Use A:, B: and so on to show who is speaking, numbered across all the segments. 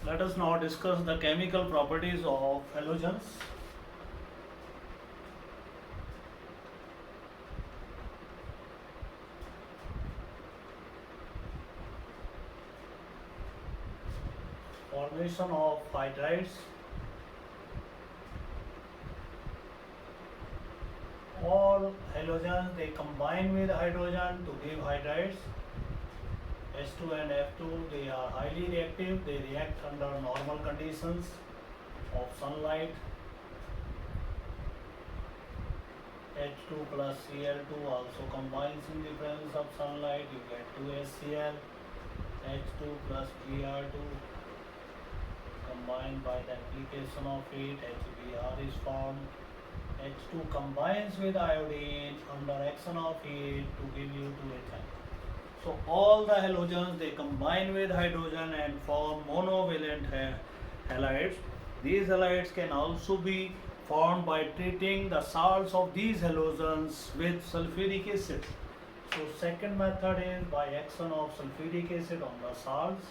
A: Let us now discuss the chemical properties of halogens. Formation of hydrides. All halogens, they combine with hydrogen to give hydrides. H2 and F2, they are highly reactive. They react under normal conditions of sunlight. H2 plus Cl2 also combines in the presence of sunlight. You get 2HCl. H2 plus Br2 combined by the application of heat. HBr is formed. H2 combines with iodine under action of heat to give you 2HI. So all the halogens, they combine with hydrogen and form monovalent halides. These halides can also be formed by treating the salts of these halogens with sulfuric acid. So second method is by action of sulfuric acid on the salts.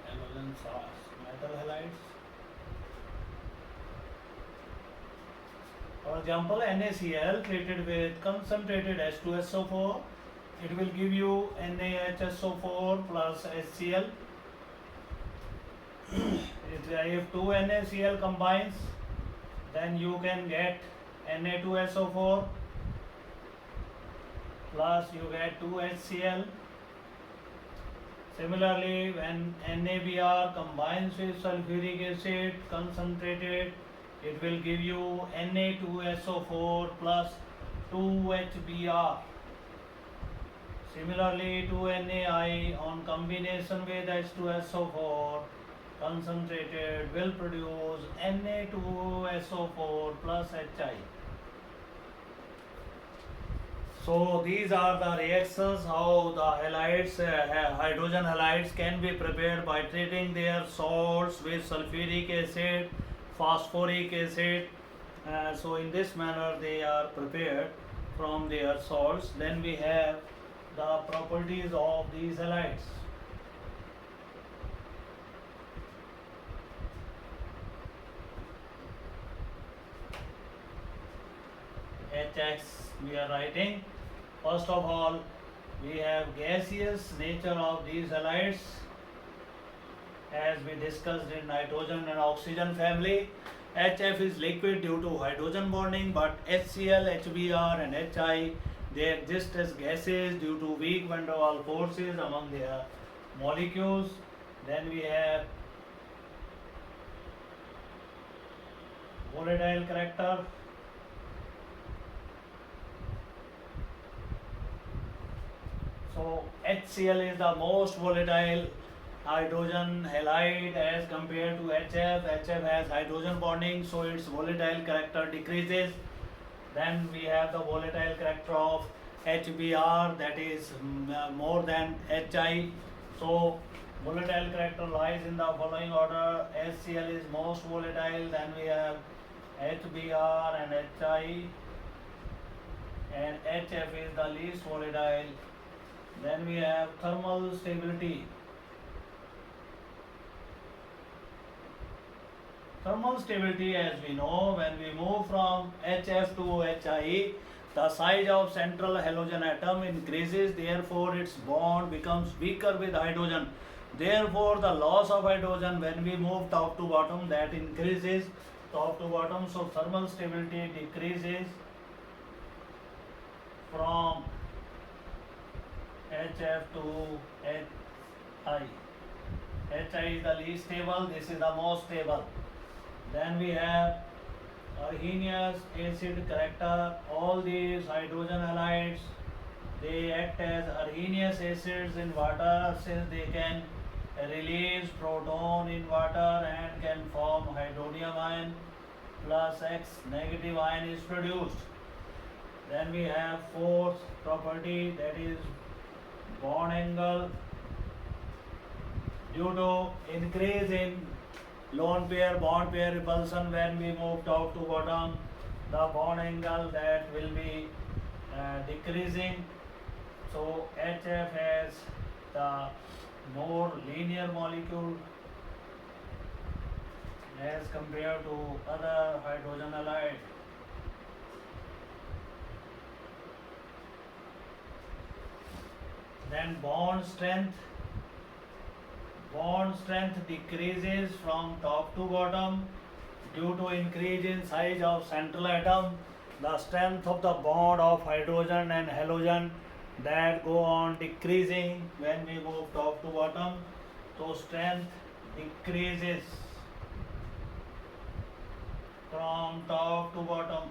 A: Halogens are metal halides. For example, NaCl treated with concentrated H2SO4, it will give you NaHSO4 plus HCl. If 2 NaCl combines, then you can get Na2SO4 plus you get 2 HCl. Similarly, when NaBr combines with sulfuric acid concentrated, it will give you Na2SO4 plus 2HBr. Similarly, 2NaI on combination with H2SO4 concentrated will produce Na2SO4 plus Hi. So these are the reactions how the halides, hydrogen halides can be prepared by treating their salts with sulfuric acid, phosphoric acid. So in this manner they are prepared from their salts. Then we have the properties of these halides. Hx we are writing. First of all, we have gaseous nature of these halides as we discussed in nitrogen and oxygen family. HF is liquid due to hydrogen bonding, but HCl, HBr and Hi, they exist as gases due to weak van der Waals forces among their molecules. Then we have volatile character. So HCl is the most volatile hydrogen halide as compared to HF. HF has hydrogen bonding, so its volatile character decreases. Then we have the volatile character of HBr, that is more than Hi. So volatile character lies in the following order. HCl is most volatile, then we have HBr and Hi, and HF is the least volatile. Then we have thermal stability. Thermal stability, as we know, when we move from HF to Hi, the size of central halogen atom increases, therefore its bond becomes weaker with hydrogen. Therefore the loss of hydrogen when we move top to bottom, that increases top to bottom. So thermal stability decreases from HF to Hi. Hi is the least stable, this is the most stable. Then we have Arrhenius acid character. All these hydrogen halides, they act as Arrhenius acids in water, since they can release proton in water and can form hydronium ion plus X negative ion is produced. Then we have fourth property, that is bond angle. Due to increase in lone pair bond pair repulsion when we move top to bottom, the bond angle that will be decreasing. So HF has the more linear molecule as compared to other hydrogen halide. Then bond strength decreases from top to bottom due to increase in size of central atom. The strength of the bond of hydrogen and halogen that go on decreasing when we move top to bottom. So strength decreases from top to bottom.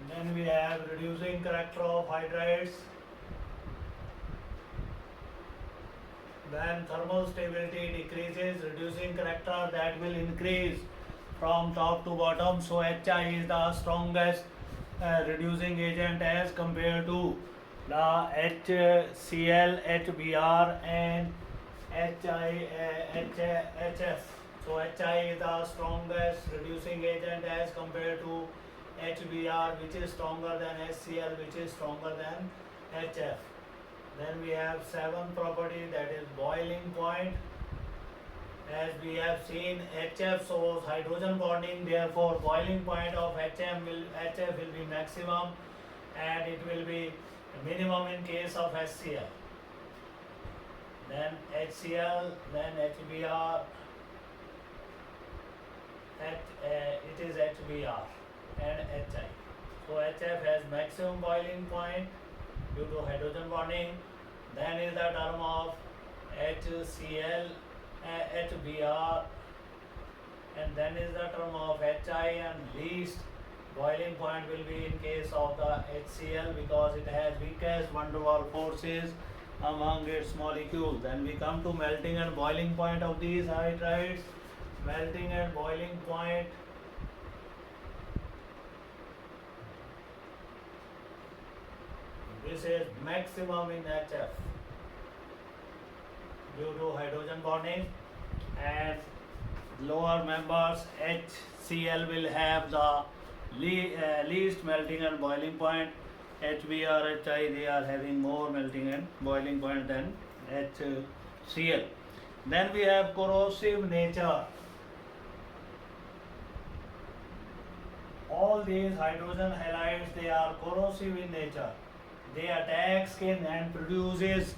A: Then we have reducing character of hydrides. When thermal stability decreases, reducing character that will increase from top to bottom. So HI is the strongest reducing agent as compared to the HCl, HBr and HF. So HI is the strongest reducing agent as compared to HBr, which is stronger than HCl, which is stronger than HF. Then we have 7th property, that is boiling point. As we have seen, HF shows hydrogen bonding, therefore boiling point of HF will be maximum and it will be minimum in case of HCl. Then HCl, then HBr, it is HBr and HI. So HF has maximum boiling point due to hydrogen bonding. Then is the term of HCl, HBr, and then is the term of HI, and least boiling point will be in case of the HCl because it has weakest van der Waals forces among its molecules. Then we come to melting and boiling point of these hydrides. Melting and boiling point. This is maximum in HF due to hydrogen bonding, and lower members HCl will have the least melting and boiling point. HBr, HI, they are having more melting and boiling point than HCl. Then we have corrosive nature. All these hydrogen halides, they are corrosive in nature. They attack skin and produces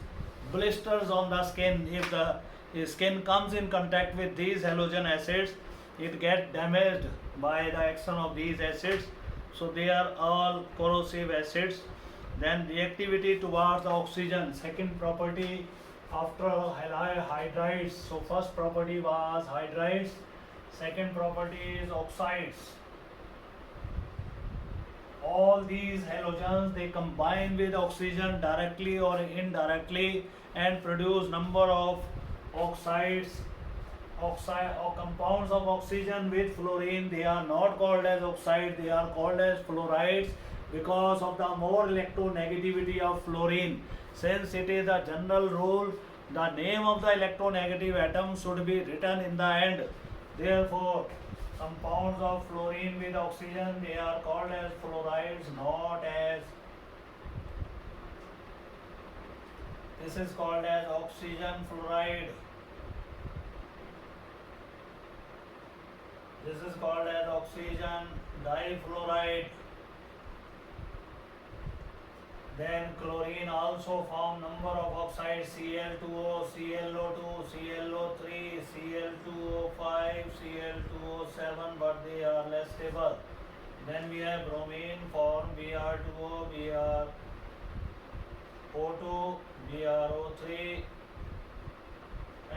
A: blisters on the skin. If the skin comes in contact with these halogen acids, it gets damaged by the action of these acids. So they are all corrosive acids. Then reactivity towards the oxygen, second property after hydrides. So first property was hydrides, second property is oxides. All these halogens, they combine with oxygen directly or indirectly and produce number of oxides or compounds of oxygen with fluorine. They are not called as oxides, they are called as fluorides because of the more electronegativity of fluorine. Since it is a general rule, the name of the electronegative atom should be written in the end. Therefore, compounds of fluorine with oxygen, they are called as fluorides, not as, this is called as oxygen fluoride. This is called as oxygen difluoride. Then chlorine also form number of oxides, Cl2O, ClO2, ClO3, Cl2O5, Cl2O7, but they are less stable. Then we have bromine form Br2O, Br O2, BrO3,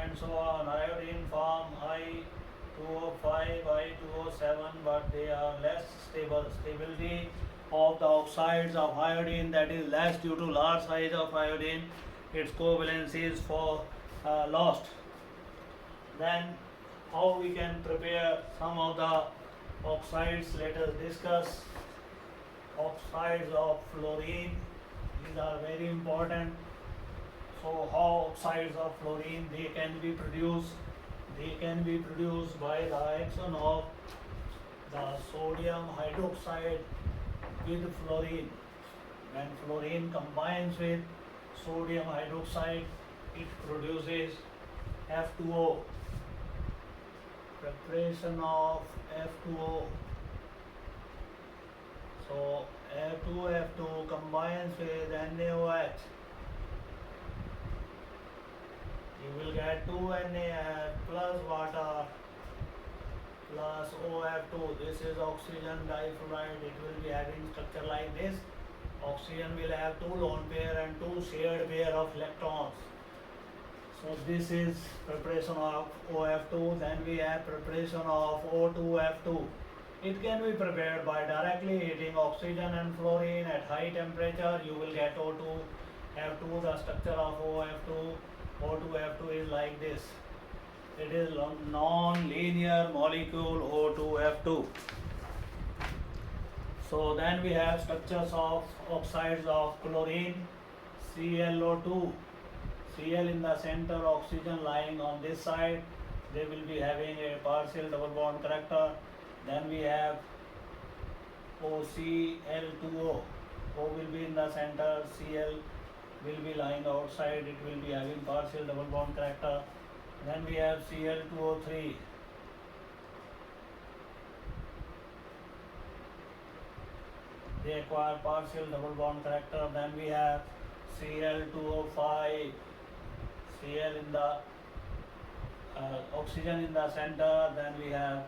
A: and so on. Iodine form I2O5, I2O7, but they are less stable. Stability of the oxides of iodine, that is less due to large size of iodine, its covalence is lost. Then how we can prepare some of the oxides, let us discuss. Oxides of fluorine, these are very important. So how oxides of fluorine, they can be produced. they can be produced by the action of the sodium hydroxide with fluorine. When fluorine combines with sodium hydroxide, it produces F2O. Preparation of F2O. So F2 combines with NaOH. You will get 2 NaH plus water plus OF2. This is oxygen difluoride. It will be having structure like this. Oxygen will have 2 lone pair and 2 shared pair of electrons. So this is preparation of OF2. Then we have preparation of O2F2. It can be prepared by directly heating oxygen and fluorine at high temperature. You will get O2F2. The structure of O2F2 is like this. It is non-linear molecule O2F2. So then we have structures of oxides of chlorine, ClO2. Cl in the center, oxygen lying on this side. They will be having a partial double bond character. Then we have OCl2O. O will be in the center, Cl will be lying outside. It will be having partial double bond character. Then we have Cl2O3. They acquire partial double bond character. Then we have Cl2O5. Cl in the oxygen in the center. Then we have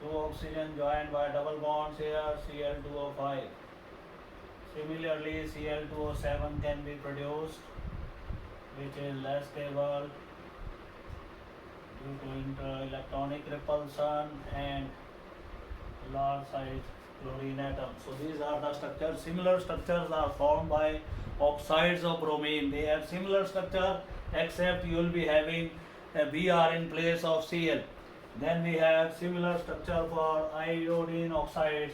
A: 2 oxygen joined by double bonds here, Cl2O5. Similarly, Cl2O7 can be produced, which is less stable due to inter-electronic repulsion and large size chlorine atoms. So these are the structures. Similar structures are formed by oxides of bromine. They have similar structure, except you will be having a Br in place of Cl. Then we have similar structure for iodine oxides.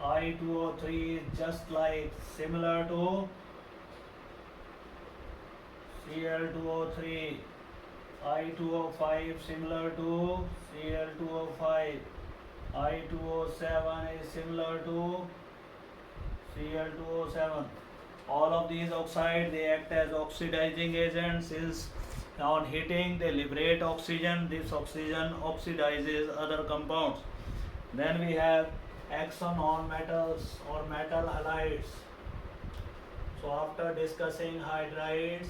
A: I2O3 is just like similar to Cl2O3. I2O5 similar to Cl2O5. I2O7 is similar to Cl2O7. All of these oxides, they act as oxidizing agents. Since on heating they liberate oxygen, this oxygen oxidizes other compounds. Then we have action on metals or metal halides. So after discussing hydrides,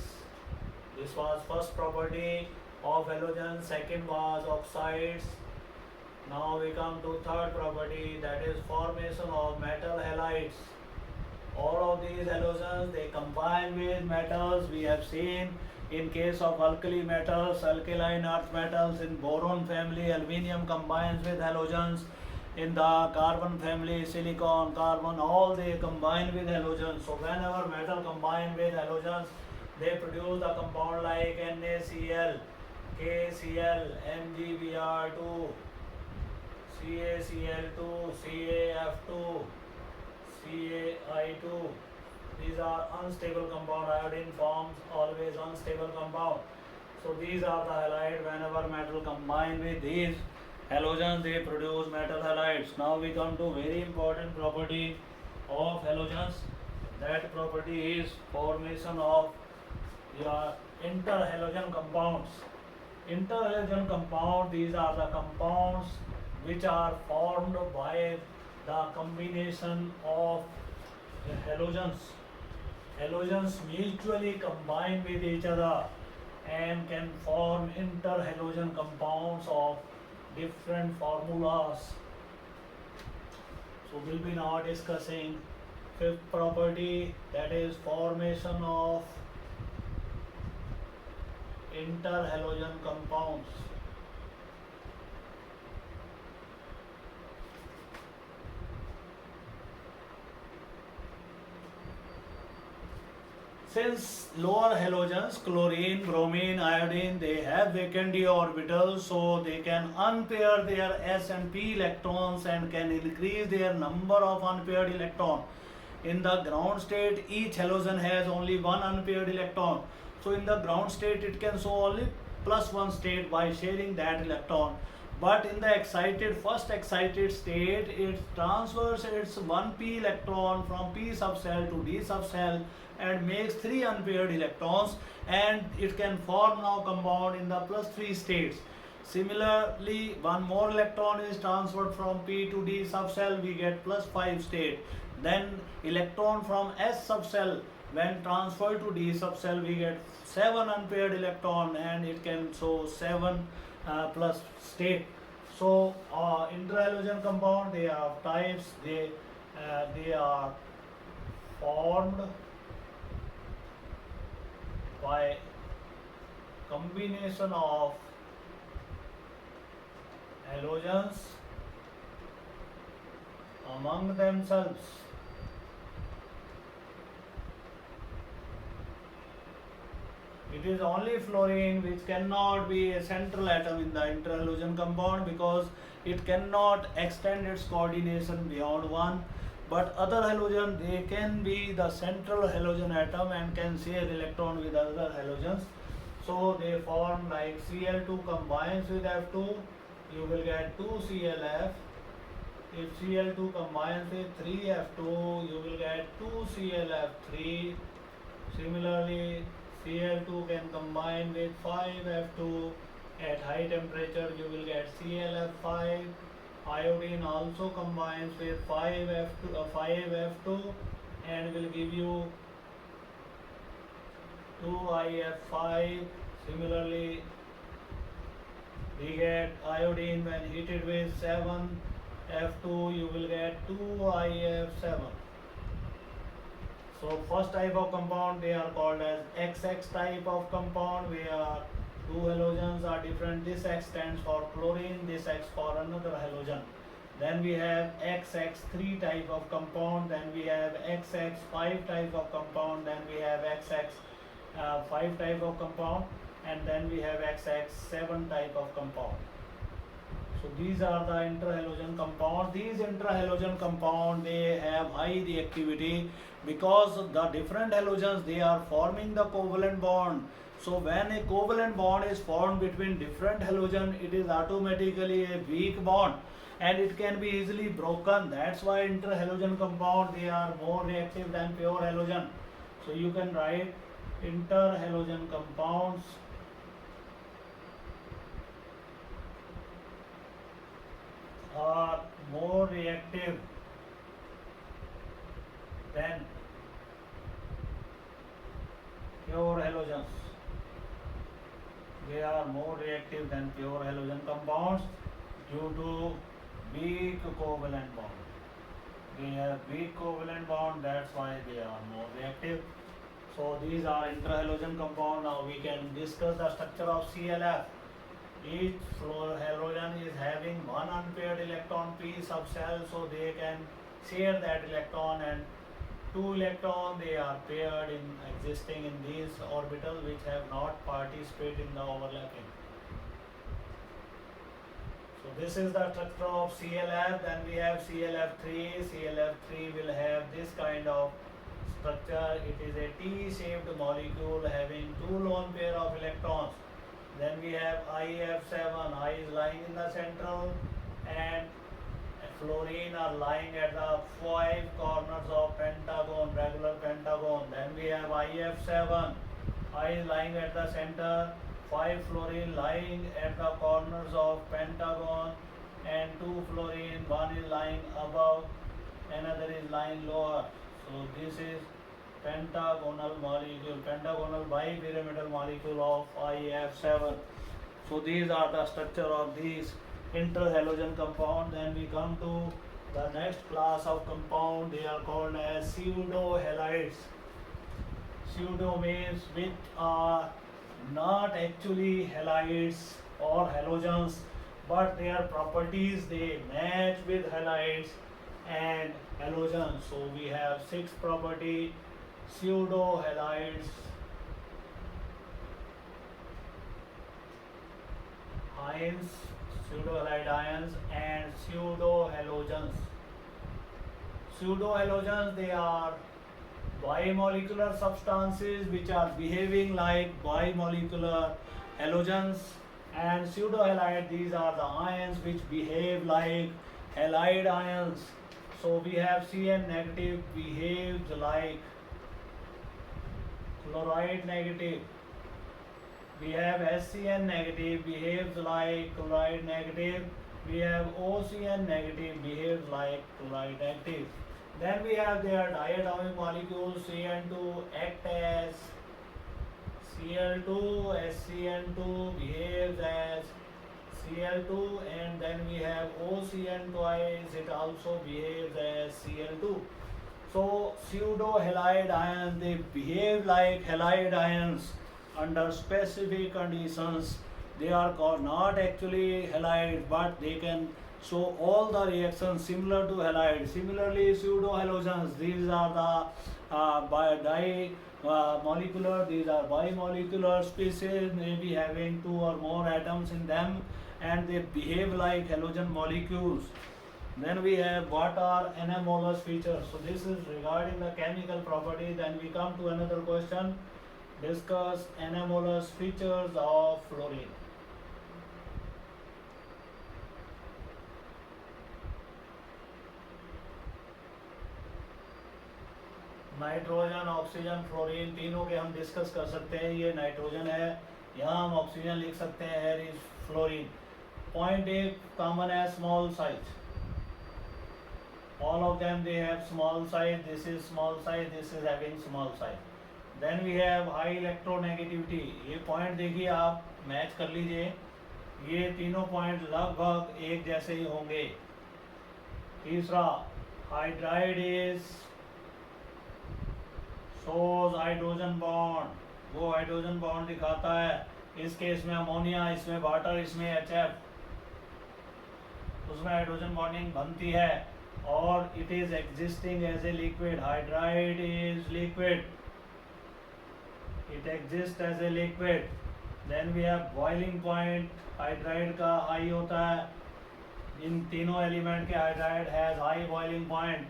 A: this was first property of halogen, second was oxides. Now we come to third property, that is formation of metal halides. All of these halogens, they combine with metals. We have seen in case of alkali metals, alkaline earth metals, in boron family, aluminium combines with halogens. In the carbon family, silicon, carbon, all they combine with halogens. So whenever metal combine with halogens, they produce a compound like NaCl, KCl, MgBr2, CaCl2, CaF2, CaI2. These are unstable compound. Iodine forms always unstable compound. So these are the halides. Whenever metal combine with these halogens, they produce metal halides. Now we come to very important property of halogens. That property is formation of your interhalogen compounds. Interhalogen compound, these are the compounds which are formed by the combination of halogens. Halogens mutually combine with each other and can form interhalogen compounds of different formulas. So we'll be now discussing fifth property, that is formation of interhalogen compounds. Since lower halogens, chlorine, bromine, iodine, they have vacant d orbitals, so they can unpair their s and p electrons and can increase their number of unpaired electrons. In the ground state, each halogen has only one unpaired electron. So in the ground state, it can show only plus one state by sharing that electron. But in the first excited state, it transfers its 1p electron from p subcell to d subcell and makes 3 unpaired electrons, and it can form now compound in the plus 3 states. Similarly, one more electron is transferred from p to d subcell, we get plus 5 state. Then electron from s subcell, when transferred to d subcell, we get 7 unpaired electron, and it can show 7 plus state. So interhalogen compound, they are types, they are formed by combination of halogens among themselves. It is only fluorine which cannot be a central atom in the interhalogen compound, because it cannot extend its coordination beyond 1. But other halogen, they can be the central halogen atom and can share electron with other halogens. So they form like Cl2 combines with F2, you will get 2ClF. If Cl2 combines with 3F2, you will get 2ClF3. Similarly, Cl2 can combine with 5F2. At high temperature, you will get ClF5. Iodine also combines with 5F2 and will give you 2IF5. Similarly, we get iodine when heated with 7F2, you will get 2IF7. So first type of compound, they are called as XX type of compound, where two halogens are different. This X stands for chlorine, this X for another halogen. Then we have XX3 type of compound, then we have XX5 type of compound, then we have XX5 type of compound, and then we have XX7 type of compound. So these are the interhalogen compound. These interhalogen compound, they have high reactivity because the different halogens, they are forming the covalent bond. So when a covalent bond is formed between different halogen, it is automatically a weak bond and it can be easily broken. That's why interhalogen compound, they are more reactive than pure halogen. So you can write interhalogen compounds are more reactive than pure halogens. They are more reactive than pure halogen compounds due to weak covalent bond. They have weak covalent bond, that's why they are more reactive. So these are interhalogen compound. Now we can discuss the structure of ClF. Each halogen is having one unpaired electron p subcell, so they can share that electron, and two electrons, they are paired in existing in these orbitals which have not participated in the overlapping. So this is the structure of ClF. Then we have ClF3. ClF3 will have this kind of structure. It is a T-shaped molecule having two lone pair of electrons. Then we have IF7. I is lying in the central and fluorine are lying at the 5 corners of pentagon, regular pentagon. Then we have IF7. I is lying at the center, 5 fluorine lying at the corners of pentagon, and 2 fluorine, one is lying above, another is lying lower. So this is pentagonal molecule, pentagonal bipyramidal molecule of IF7. So these are the structure of these interhalogen compound. Then we come to the next class of compound. They are called as pseudo halides. Pseudo means which are not actually halides or halogens, but their properties, they match with halides and halogens. So we have 6 property pseudo halides: ions, pseudo-halide ions, and pseudo-halogens. Pseudo-halogens, they are bimolecular substances which are behaving like bimolecular halogens, and pseudohalide, these are the ions which behave like halide ions. So we have Cn negative behaves like chloride negative. We have SCN negative behaves like chloride negative. We have OCN negative behaves like chloride negative. Then we have their diatomic molecules. Cn2 act as Cl2, SCN2 behaves as Cl2, and then we have OCN twice, it also behaves as Cl2. So pseudo halide ions, they behave like halide ions under specific conditions. They are called not actually halides, but they can show all the reactions similar to halides. Similarly, pseudo halogens, these are the molecular, these are bimolecular species, maybe having two or more atoms in them, and they behave like halogen molecules. Then we have what are anomalous features. So this is regarding the chemical property. Then we come to another question. Discuss anomalous features of fluorine. Nitrogen, oxygen, fluorine, तीनों के हम discuss कर सकते हैं. ये nitrogen है, यहाँ हम ऑक्सीजन लिख सकते हैं, here is फ्लोरीन. पॉइंट एक कॉमन है, small size. All of them they have small size. This is small size. This is having small size. Then we have high electronegativity. ये पॉइंट देखिए, आप मैच कर लीजिए. ये तीनों पॉइंट लगभग एक जैसे ही होंगे. तीसरा, hydride is shows hydrogen bond. वो हाइड्रोजन बॉन्ड दिखाता है. इस केस में अमोनिया, इसमें वाटर, इसमें HF, उसमें हाइड्रोजन बॉन्डिंग बनती है. और it is existing as a liquid. Hydride is liquid. It exists as a liquid. Then we have boiling point. Hydride का हाई होता है. इन तीनों एलिमेंट के hydride has high boiling point.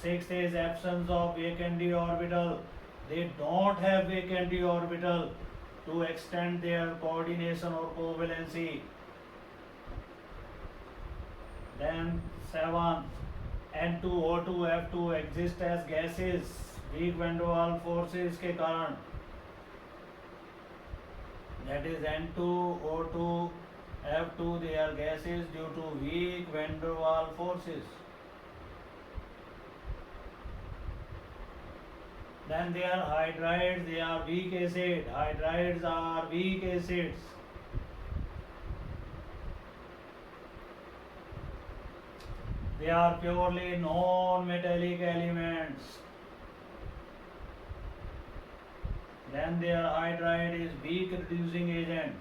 A: Sixth is absence of vacant d orbital. They don't have vacant d orbital to extend their coordination or covalency. Then 7, N2O2 F2 exist as gases weak van der Waals forces के कारण. That is N2O2 F2, they are gases due to weak van der Waals forces. Then they are hydrides, they are weak acid. Hydrides are weak acids. They are purely non-metallic elements. Then their hydride is weak reducing agent.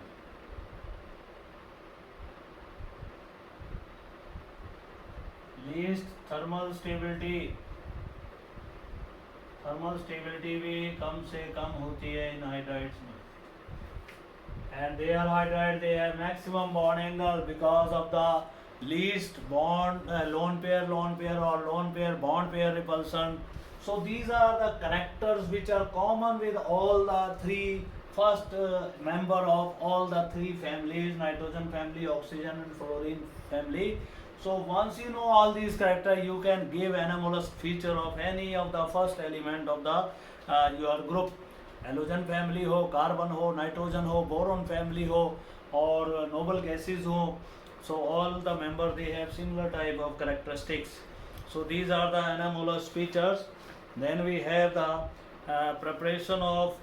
A: Least thermal stability. Thermal stability भी कम से कम होती है इन hydrides में. And they are hydride, they have maximum bond angle because of the least bond lone pair or lone pair bond pair repulsion. So these are the characters which are common with all the three first member of all the three families, nitrogen family, oxygen and fluorine family. So once you know all these characters, you can give anomalous feature of any of the first element of the your group. Halogen family हो, carbon हो, nitrogen हो, boron family हो और noble gases हो. So all the members they have similar type of characteristics. So these are the anomalous features. Then we have the preparation of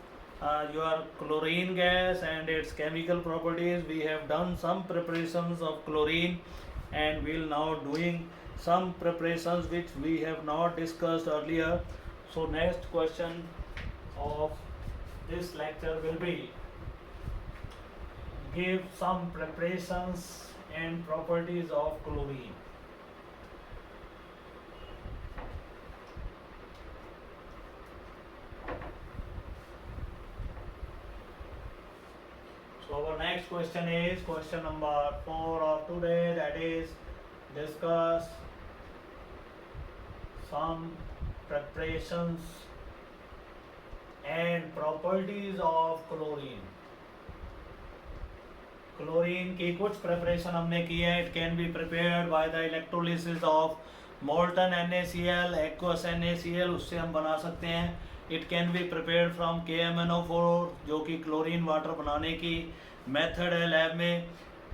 A: your chlorine gas and its chemical properties. We have done some preparations of chlorine and we'll now doing some preparations which we have not discussed earlier. So next question of this lecture will be give some preparations and properties of chlorine. So our next question is question number 4 of today, that is discuss some preparations and properties of chlorine. Chlorine की कुछ preparation हमने की है. It can be prepared by the electrolysis of molten NaCl, aqueous NaCl, उससे हम बना सकते हैं. It can be prepared from KMnO4, जो कि क्लोरीन वाटर बनाने की मेथड है लैब में.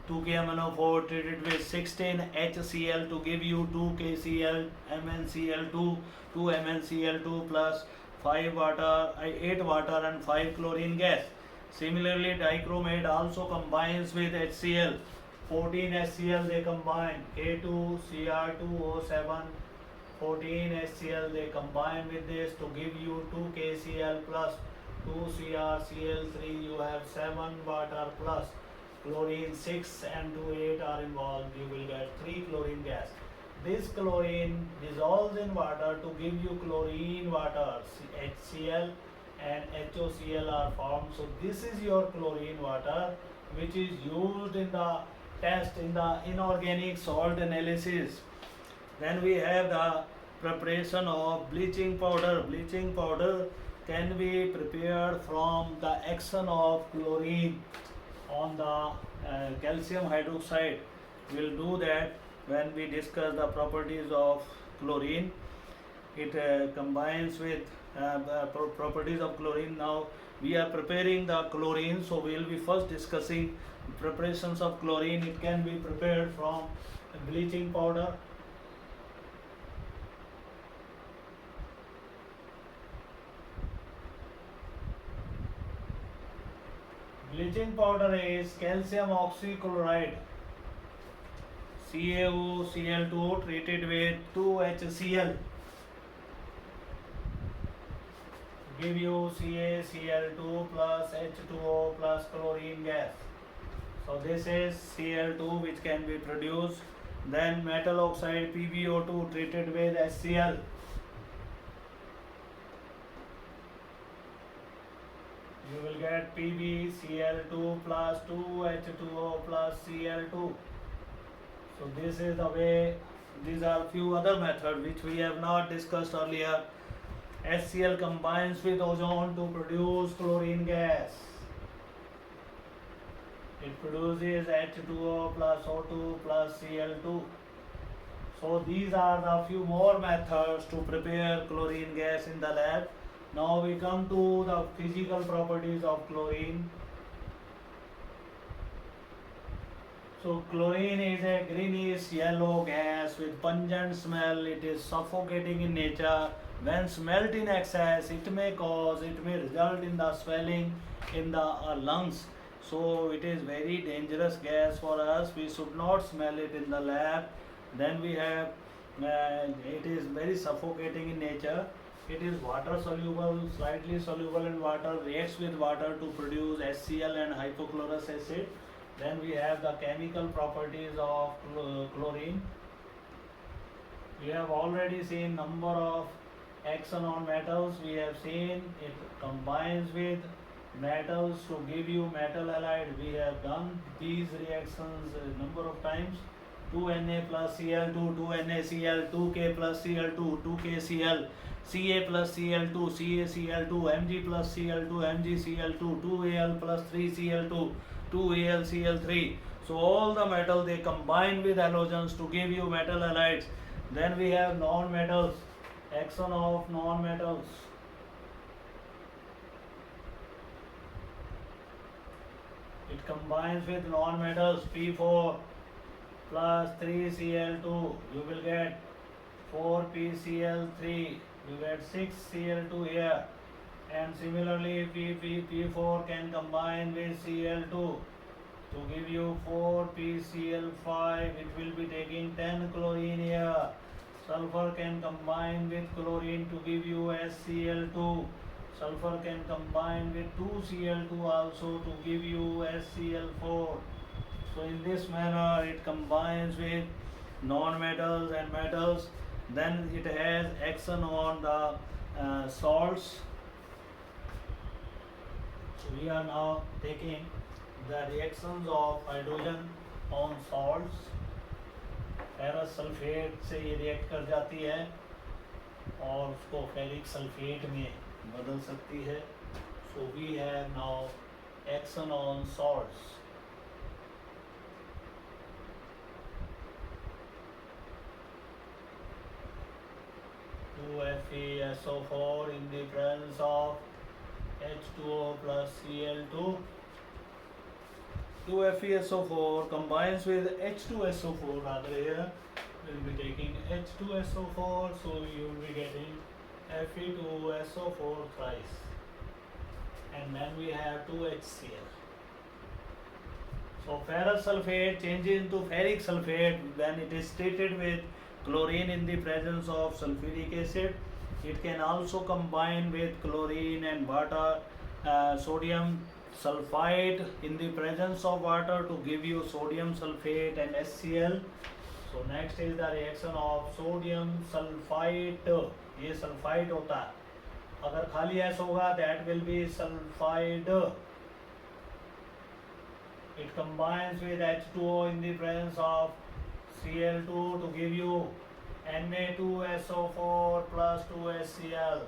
A: 2KMnO4 treated with 16 HCl to give you 2KCl MnCl2, 2 MnCl2 plus 5 water, 8 water and 5 chlorine gas. Similarly, dichromate also combines with HCl. 14 HCl they combine, K2Cr2O7, 14 HCl they combine with this to give you 2 KCl plus 2 CrCl3. You have 7 water plus chlorine 6 and 2 8 are involved. You will get 3 chlorine gas. This chlorine dissolves in water to give you chlorine water. HCl and HOCl are formed. So this is your chlorine water, which is used in the test in the inorganic salt analysis. Then we have the preparation of bleaching powder. Bleaching powder can be prepared from the action of chlorine on the calcium hydroxide. We'll do that when we discuss the properties of chlorine. It combines with properties of chlorine. Now we are preparing the chlorine, so we will be first discussing preparations of chlorine. It can be prepared from bleaching powder. Bleaching powder is calcium oxychloride, CaOCl2 treated with 2HCl, give you CaCl2 plus H2O plus chlorine gas. So this is Cl2 which can be produced. Then metal oxide PbO2 treated with HCl. You will get PbCl2 plus 2H2O plus Cl2. So this is the way. These are few other methods which we have not discussed earlier. HCl combines with ozone to produce chlorine gas. It produces H2O plus O2 plus Cl2. So these are the few more methods to prepare chlorine gas in the lab. Now we come to the physical properties of chlorine. So chlorine is a greenish yellow gas with pungent smell. It is suffocating in nature. When smelt in excess, it may result in the swelling in the lungs. So it is very dangerous gas for us. We should not smell it in the lab. Then we have, it is very suffocating in nature. It is water soluble, slightly soluble in water, reacts with water to produce HCl and hypochlorous acid. Then we have the chemical properties of chlorine. We have already seen number of action on metals. We have seen it combines with metals to give you metal halide. We have done these reactions a number of times. 2Na plus Cl2, 2NaCl, 2K plus Cl2, 2KCl, Ca plus Cl2, CaCl2, Mg plus Cl2, MgCl2, 2Al plus 3Cl2, 2AlCl3. So all the metal they combine with halogens to give you metal halides. Then we have non-metals, action of non-metals. It combines with non-metals. P4 plus 3Cl2, you will get 4PCl3, you get 6Cl2 here. And similarly P4 can combine with Cl2 to give you 4PCl5. It will be taking 10 chlorine here. Sulfur can combine with chlorine to give you HCl2. Sulfur can combine with 2Cl2 also to give you HCl4. So in this manner it combines with non-metals and metals. Then it has action on the salts. So we are now taking the reactions of hydrogen on salts. Ferrous sulphate से ये react कर जाती है और उसको ferric sulphate में बदल सकती है. So we have now action on salts. FeSO4 in the presence of H2O plus Cl2. 2FeSO4 combines with H2SO4, rather here we'll be taking H2SO4, so you will be getting Fe2SO4 thrice, and then we have 2HCl. So ferrous sulfate changes into ferric sulfate when it is treated with chlorine in the presence of sulfuric acid. It can also combine with chlorine and water, sodium sulfide in the presence of water to give you sodium sulfate and HCl. So next is the reaction of sodium sulfite. ये sulphide होता है, अगर खाली S होगा that will be sulfide. It combines with H2O in the presence of Cl2 to give you Na2SO4 plus 2HCl,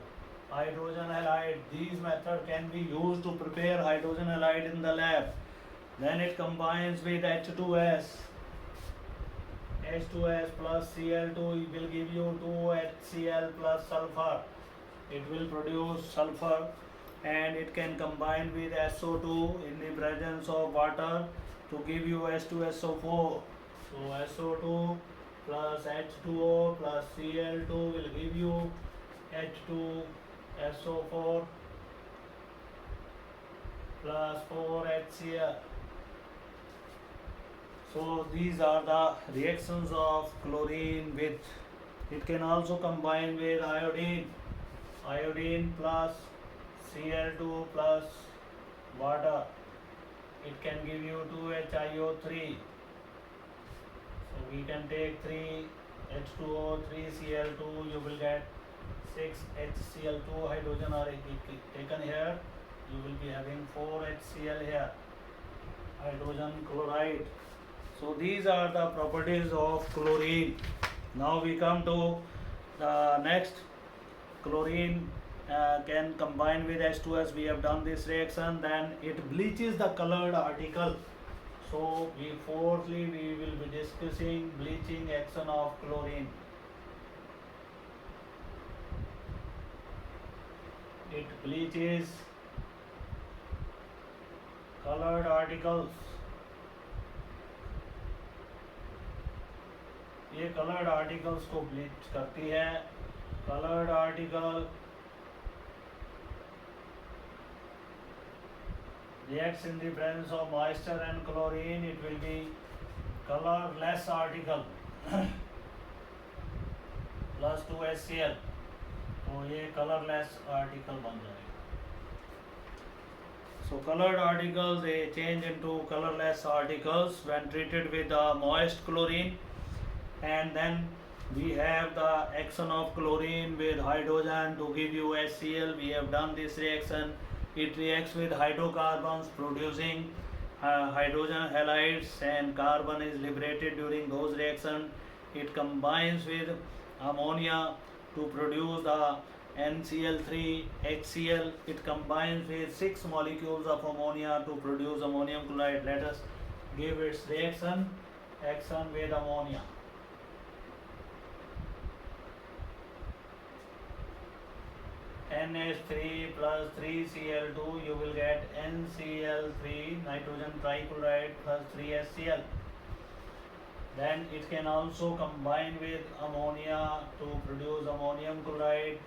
A: hydrogen halide. These methods can be used to prepare hydrogen halide in the lab. Then it combines with H2S. H2S plus Cl2 will give you 2HCl plus sulfur. It will produce sulfur, and it can combine with SO2 in the presence of water to give you H2SO4. So SO2 plus H2O plus Cl2 will give you H2SO4 plus 4HCl. So these are the reactions of chlorine with. It can also combine with iodine. Iodine plus Cl2 plus water. It can give you 2HiO3. So we can take 3 H2O, 3 Cl2, you will get 6 HCl2 hydrogen are taken here. You will be having 4 HCl here, hydrogen chloride. So these are the properties of chlorine. Now we come to the next. Chlorine can combine with H2S. We have done this reaction. Then it bleaches the colored article. So fourthly we will be discussing bleaching action of chlorine. It bleaches colored articles. ये coloured articles को bleach करती है. Coloured article reacts in the presence of moisture and chlorine. It will be colorless article plus 2HCl. तो ये colorless article बन जाएगा. So colored articles they change into colorless articles when treated with the moist chlorine. And then we have the action of chlorine with hydrogen to give you HCl. We have done this reaction. It reacts with hydrocarbons producing hydrogen halides, and carbon is liberated during those reactions. It combines with ammonia to produce the NCl3 HCl. It combines with 6 molecules of ammonia to produce ammonium chloride. Let us give its reaction action with ammonia. NH3 plus 3Cl2, you will get NCl3 nitrogen trichloride plus 3HCl. Then it can also combine with ammonia to produce ammonium chloride.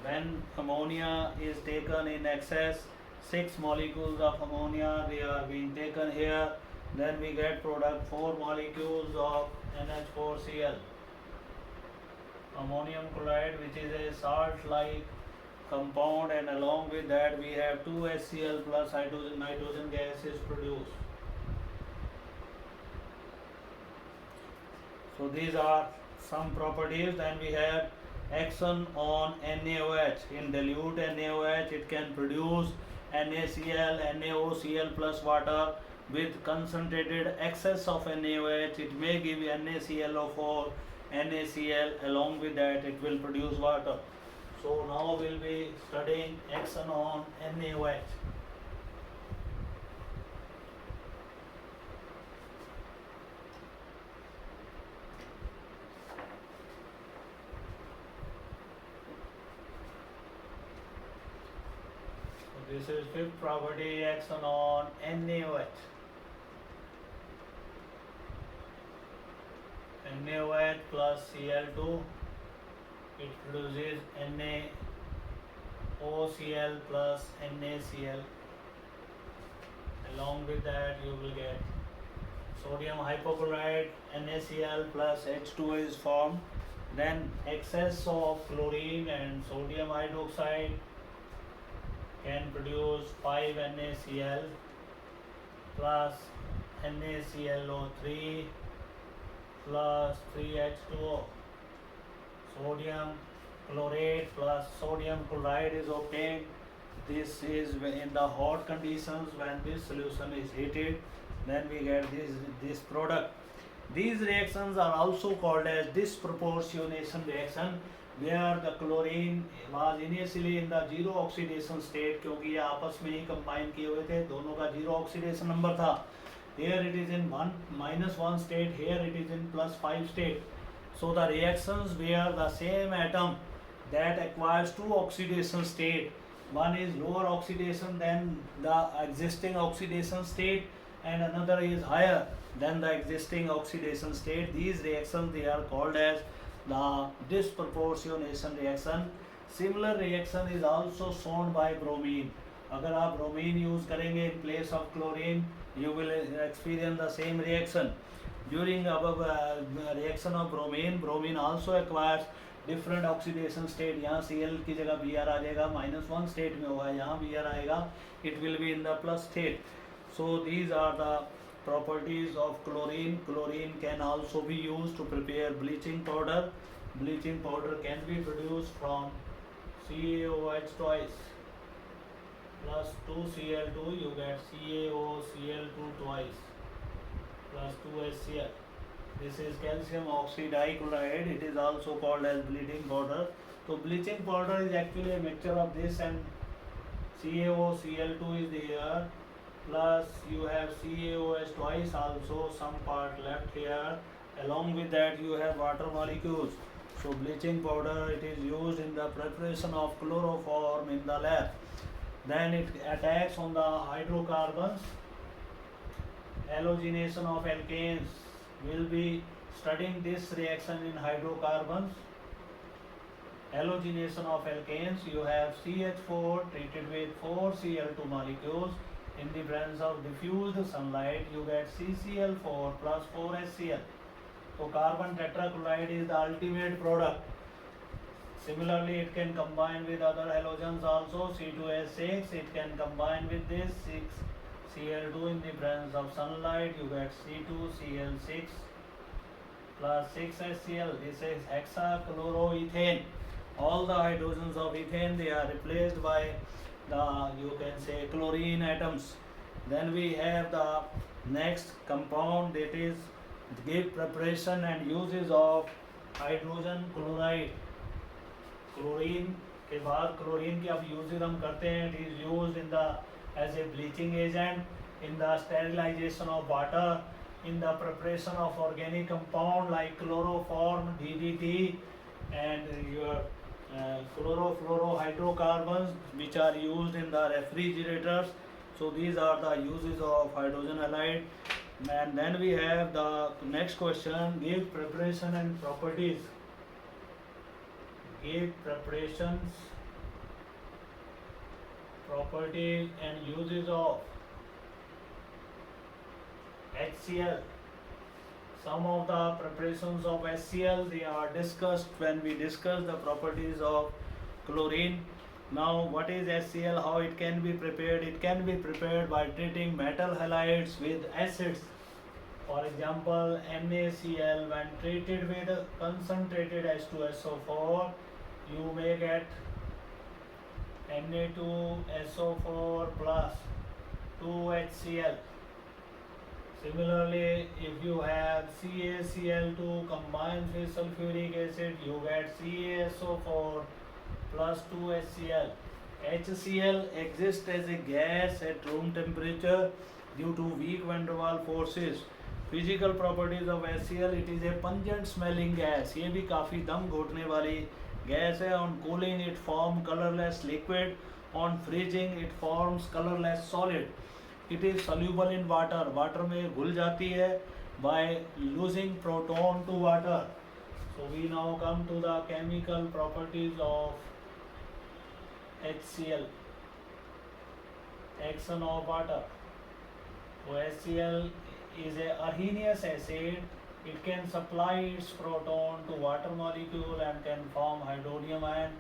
A: When ammonia is taken in excess, 6 molecules of ammonia they are being taken here. Then we get product 4 molecules of NH4Cl. Ammonium chloride, which is a salt-like compound, and along with that we have 2HCl plus nitrogen gas is produced. So these are some properties. Then we have action on NaOH. In dilute NaOH, it can produce NaCl, NaOCl plus water. With concentrated excess of NaOH, it may give NaClO4, NaCl. Along with that, it will produce water. So now we'll be studying action on NaOH. This is fifth property, reaction on NaOH. NaOH plus Cl2, it produces NaOCl plus NaCl. Along with that you will get sodium hypochlorite, NaCl plus H2O is formed. Then excess of chlorine and sodium hydroxide can produce 5NaCl plus NaClO3 plus 3H2O. Sodium chlorate plus sodium chloride is obtained. This is in the hot conditions. When this solution is heated, then we get this product. These reactions are also called as disproportionation reaction, where the chlorine was initially in the zero oxidation state, क्योंकि ये आपस में ही combine किए हुए थे, दोनों का zero oxidation number था. Here it is in -1 state, here it is in +5 state. So the reactions where the same atom that acquires two oxidation state, one is lower oxidation than the existing oxidation state and another is higher than the existing oxidation state. These reactions, they are called as the disproportionation reaction. Similar reaction is also shown by bromine. अगर आप bromine use करेंगे in place of chlorine, you will experience the same reaction. During above reaction of bromine also acquires different oxidation state. यहाँ Cl की जगह Br आ जाएगा, -1 state में होगा, यहाँ Br आएगा, it will be in the plus state. So these are the properties of chlorine. Chlorine can also be used to prepare bleaching powder. Bleaching powder can be produced from CaOH twice plus 2Cl2, you get CaOCl2 twice plus 2HCl. This is calcium oxide dichloride. It is also called as bleaching powder. So bleaching powder is actually a mixture of this and CaOCl2 is there, plus you have CaOH twice also, some part left here. Along with that you have water molecules. So bleaching powder, it is used in the preparation of chloroform in the lab. Then it attacks on the hydrocarbons. Halogenation of alkanes. Will be studying this reaction in hydrocarbons. Halogenation of alkanes, you have CH4 treated with 4 Cl2 molecules. In the presence of diffused sunlight, you get CCl4 plus 4HCl. So carbon tetrachloride is the ultimate product. Similarly, it can combine with other halogens also, C2H6. It can combine with this 6Cl2 in the presence of sunlight. You get C2Cl6 plus 6HCl. This is hexachloroethane. All the hydrogens of ethane, they are replaced by the, you can say, chlorine atoms. Then we have the next compound, that is give preparation and uses of hydrogen chloride. Chlorine के बाद chlorine के अब uses हम करते हैं. It is used in the as a bleaching agent, in the sterilisation of water, in the preparation of organic compound like chloroform, DDT, and your chlorofluorohydrocarbons, which are used in the refrigerators. So these are the uses of hydrogen halide. And then we have the next question: give preparation and properties. Give preparations, properties, and uses of HCl. Some of the preparations of HCl, they are discussed when we discuss the properties of chlorine. Now, what is HCl? How it can be prepared? It can be prepared by treating metal halides with acids. For example, NaCl, when treated with concentrated H2SO4, you may get Na2SO4 plus 2HCl. Similarly, if you have CaCl2 combined with sulfuric acid, you get CaSO4 plus 2HCl. HCl exists as a gas at room temperature due to weak van der Waals forces. Physical properties of HCl: it is a pungent smelling gas. ये भी काफ़ी दम घोटने वाली gas है. On cooling, it form colorless liquid. On freezing, it forms colorless solid. It is soluble in water. Water में घुल जाती है by losing proton to water. So we now come to the chemical properties of HCl. Action of water. So HCl is a arrhenius acid. It can supply its proton to water molecule and can form hydronium ion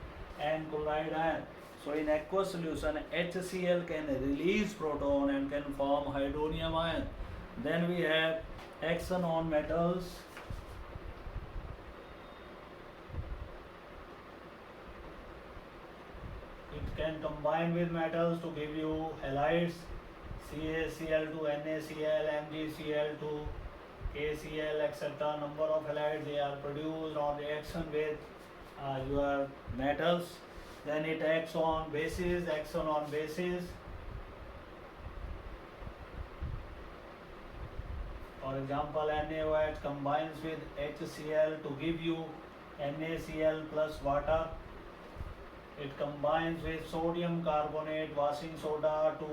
A: and chloride ion. So in aqueous solution, HCl can release proton and can form hydronium ion. Then we have action on metals. It can combine with metals to give you halides, CaCl2, NaCl, MgCl2, KCl, etc. Number of halides they are produced on reaction with your metals. Then it acts on bases, action on bases. For example, NaOH combines with HCl to give you NaCl plus water. It combines with sodium carbonate, washing soda to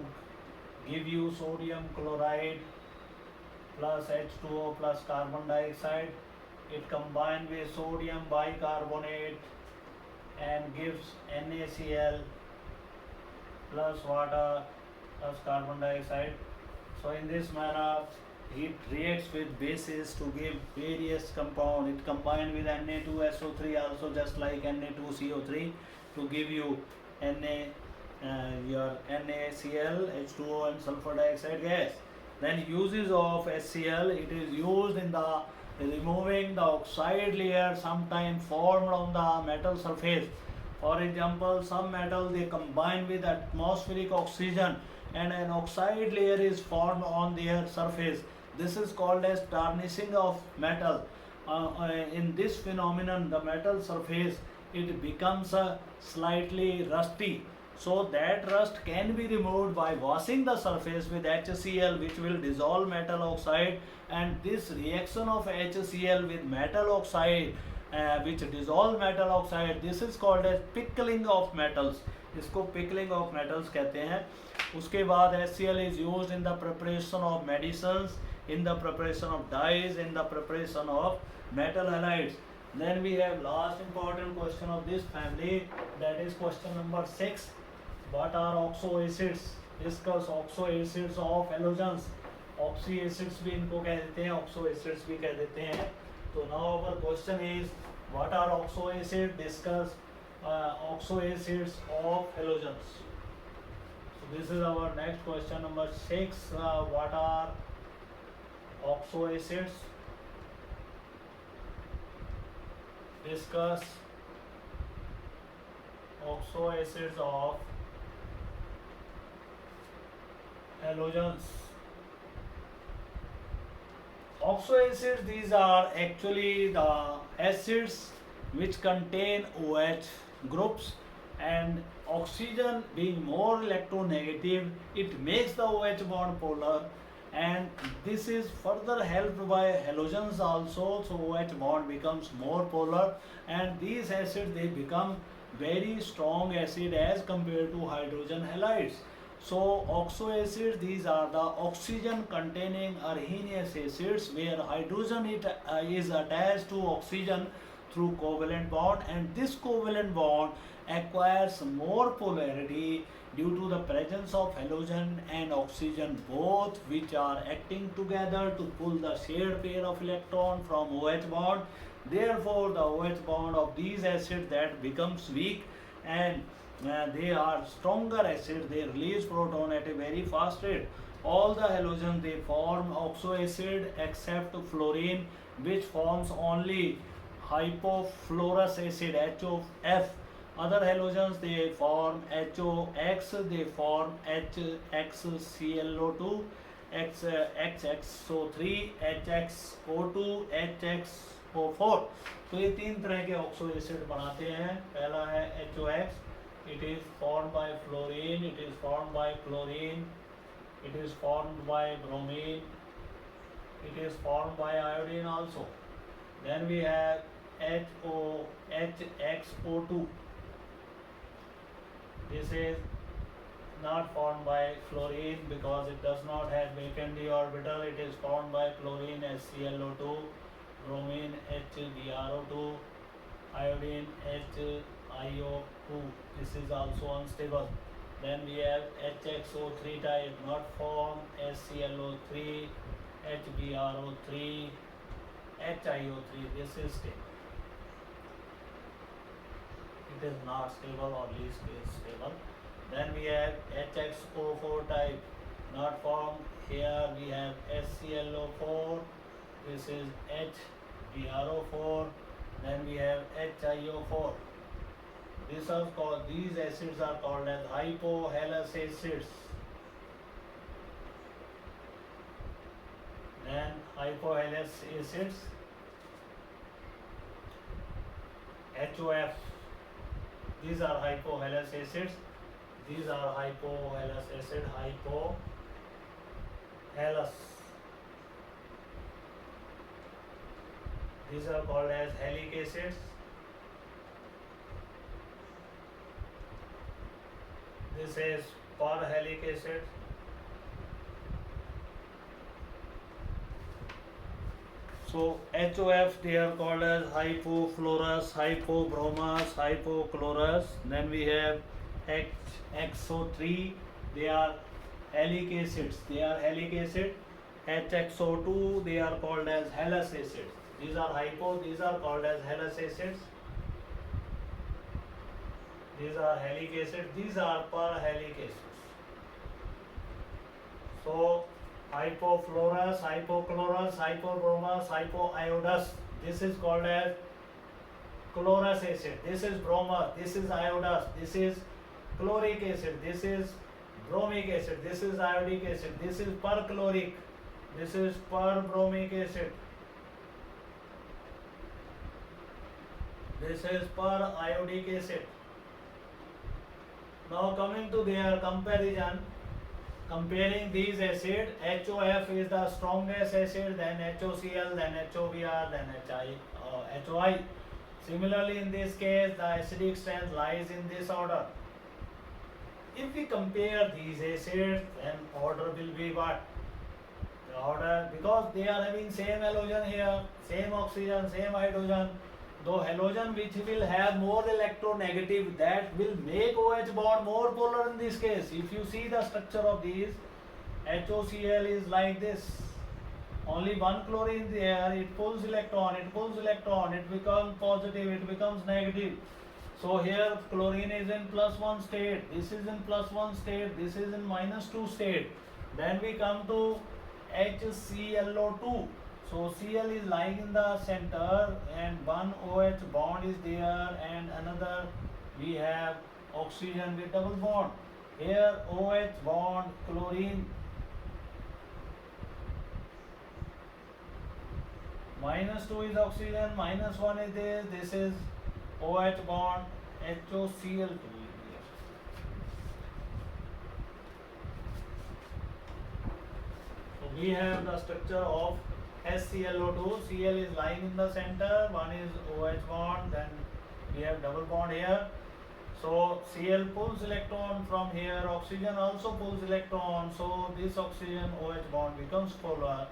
A: give you sodium chloride plus H2O plus carbon dioxide. It combines with sodium bicarbonate and gives NaCl plus water plus carbon dioxide. So in this manner, it reacts with bases to give various compound. It combined with Na2SO3 also, just like Na2CO3 to give you your NaCl, H2O and sulfur dioxide gas. Then uses of HCl, it is used in the removing the oxide layer sometime formed on the metal surface. For example, some metal they combine with atmospheric oxygen and an oxide layer is formed on their surface. This is called as tarnishing of metal. In this phenomenon, the metal surface it becomes slightly rusty. So that rust can be removed by washing the surface with HCl, which will dissolve metal oxide, and this reaction of HCl with metal oxide which dissolve metal oxide, this is called as pickling of metals. इसको pickling of metals कहते हैं. उसके बाद HCl is used in the preparation of medicines, in the preparation of dyes, in the preparation of metal halides. Then we have last important question of this family, that is question number 6. What are oxo acids? Discuss oxo acids of halogens. Oxy acids भी इनको कह देते हैं, oxo acids भी कह देते हैं. So now our question is, what are oxo acids? Discuss oxo acids of halogens. So this is our next question number 6. What are oxo acids? Discuss oxo acids of halogens. Oxo acids, these are actually the acids which contain OH groups, and oxygen being more electronegative, it makes the OH bond polar, and this is further helped by halogens also, so OH bond becomes more polar, and these acids they become very strong acid as compared to hydrogen halides. So oxo acids, these are the oxygen containing arrhenius acids where hydrogen is attached to oxygen through covalent bond, and this covalent bond acquires more polarity due to the presence of halogen and oxygen, both which are acting together to pull the shared pair of electron from OH bond. Therefore the OH bond of these acids that becomes weak, and they are stronger acids, they release proton at a very fast rate. All the halogens they form oxo acid except fluorine, which forms only hypofluorous acid HOF. Other halogens they form HOX, they form HXClO2, HXO3, HXO2, HXO4. तो ये तीन तरह के oxo acid बनाते हैं. पहला है HOX. It is formed by fluorine, it is formed by chlorine, it is formed by bromine, it is formed by iodine also. Then we have HXO2. This is not formed by chlorine because it does not have vacant d orbital. It is formed by chlorine HClO2, bromine HBrO2, iodine HiO2. This is also unstable. Then we have HXO3 type, not formed, HClO3, HBrO3, HiO3. This is stable. It is not stable or least stable. Then we have HXO4 type, not formed. Here we have HClO4. This is HBrO4. Then we have HiO4. These acids are called as hypohalous acids. Then hypohalous acids, HOF. These are hypohalous acids. These are hypohalous acid, hypohalous. These are called as halic acids. This is perhalic acid. So HOF, they are called as hypofluorous, hypobromous, hypochlorous. Then we have HXO3, they are halic acids. HXO2, they are called as halous acids. These are these are called as halous acids. These are halic acids, these are perhalic acids. So hypofluorous, hypochlorous, hypobromous, hypoiodous. This is called as chlorous acid. This is bromous. This is iodous. This is chloric acid. This is bromic acid. This is iodic acid. This is perchloric. This is perbromic acid. This is periodic acid. Now coming to their comparison. Comparing these acids, HOF is the strongest acid, then HOCl, then HOBr, then HOI. Similarly, in this case, the acidic strength lies in this order. If we compare these acids, then order will be what? The order, because they are having same halogen here, same oxygen, same hydrogen. Though halogen which will have more electronegative, that will make OH bond more polar in this case. If you see the structure of these, HOCl is like this. Only one chlorine there, it pulls electron, it becomes positive, it becomes negative. So here chlorine is in +1 state, this is in +1 state, this is in -2 state. Then we come to HClO2. So Cl is lying in the center and one OH bond is there and another we have oxygen with double bond. Here OH bond chlorine -2 is oxygen, -1 is this is OH bond HOCl2 is here. So we have the structure of HClO2. Cl is lying in the center, one is OH bond, then we have double bond here. So Cl pulls electron from here, oxygen also pulls electron, so this oxygen OH bond becomes polar.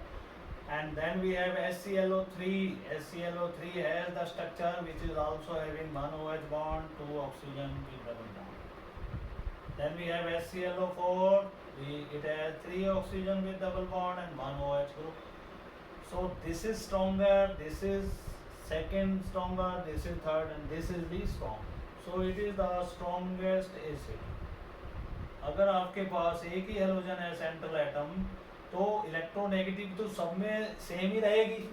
A: And then we have HClO3. HClO3 has the structure which is also having one OH bond, two oxygen with double bond. Then we have HClO4. It has three oxygen with double bond and one OH group. So this is stronger, this is second stronger, this is third, and this is least strong. So it is the strongest acid. अगर आपके पास एक ही halogen है central atom, तो electronegative तो सब में same ही रहेगी.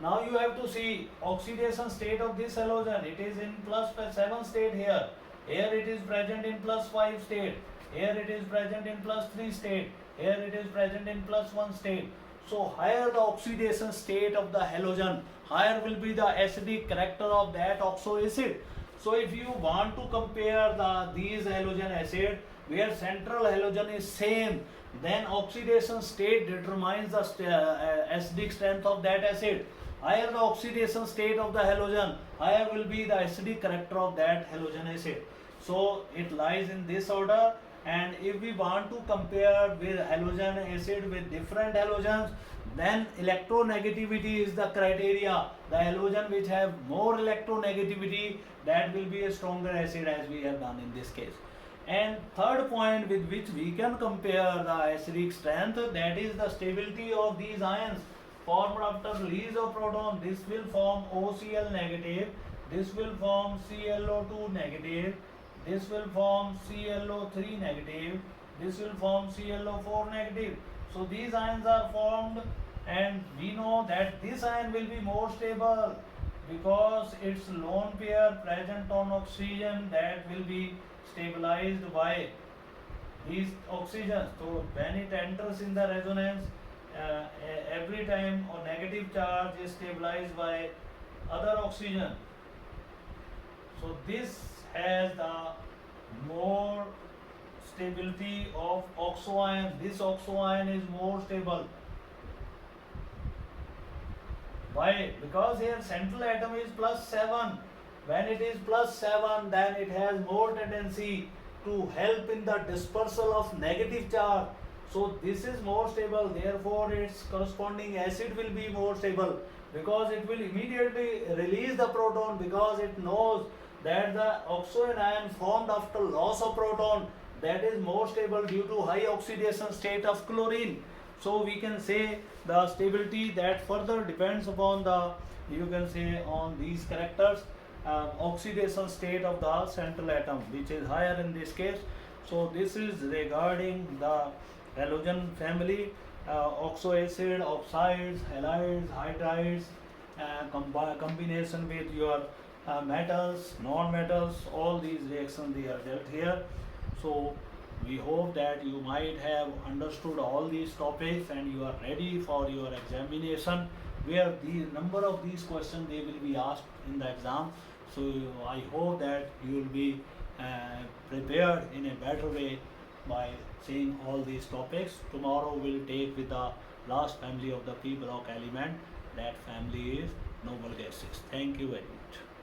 A: Now you have to see oxidation state of this halogen. It is in +7 state here. Here it is present in +5 state. Here it is present in +3 state. Here it is present in +1 state. So higher the oxidation state of the halogen, higher will be the acidic character of that oxo acid. So if you want to compare these halogen acid where central halogen is same, then oxidation state determines the acidic strength of that acid. Higher the oxidation state of the halogen, higher will be the acidic character of that halogen acid. So it lies in this order, And if we want to compare with halogen acid with different halogens, then electronegativity is the criteria. The halogen which have more electronegativity, that will be a stronger acid, as we have done in this case. And third point with which we can compare the acidic strength, that is the stability of these ions formed after release of proton. This will form OCl negative, this will form ClO2 negative, this will form ClO3 negative, this will form ClO4 negative. So these ions are formed, and we know that this ion will be more stable because its lone pair present on oxygen, that will be stabilized by these oxygens. So when it enters in the resonance, every time a negative charge is stabilized by other oxygen. So this has the more stability of oxo ion. This oxo ion is more stable. Why? Because here central atom is +7. When it is +7, then it has more tendency to help in the dispersal of negative charge. So this is more stable, therefore its corresponding acid will be more stable, because it will immediately release the proton, because it knows that the oxo ion formed after loss of proton, that is more stable due to high oxidation state of chlorine. So we can say the stability that further depends upon the, you can say, on these characters, oxidation state of the central atom, which is higher in this case. So this is regarding the halogen family, oxo acid, oxides, halides, hydrides, combination with your metals, non-metals, all these reactions they are dealt here. So we hope that you might have understood all these topics and you are ready for your examination, where the number of these questions they will be asked in the exam. So I hope that you will be prepared in a better way by seeing all these topics. Tomorrow we'll take with the last family of the p block element. That family is noble gases. Thank you very much.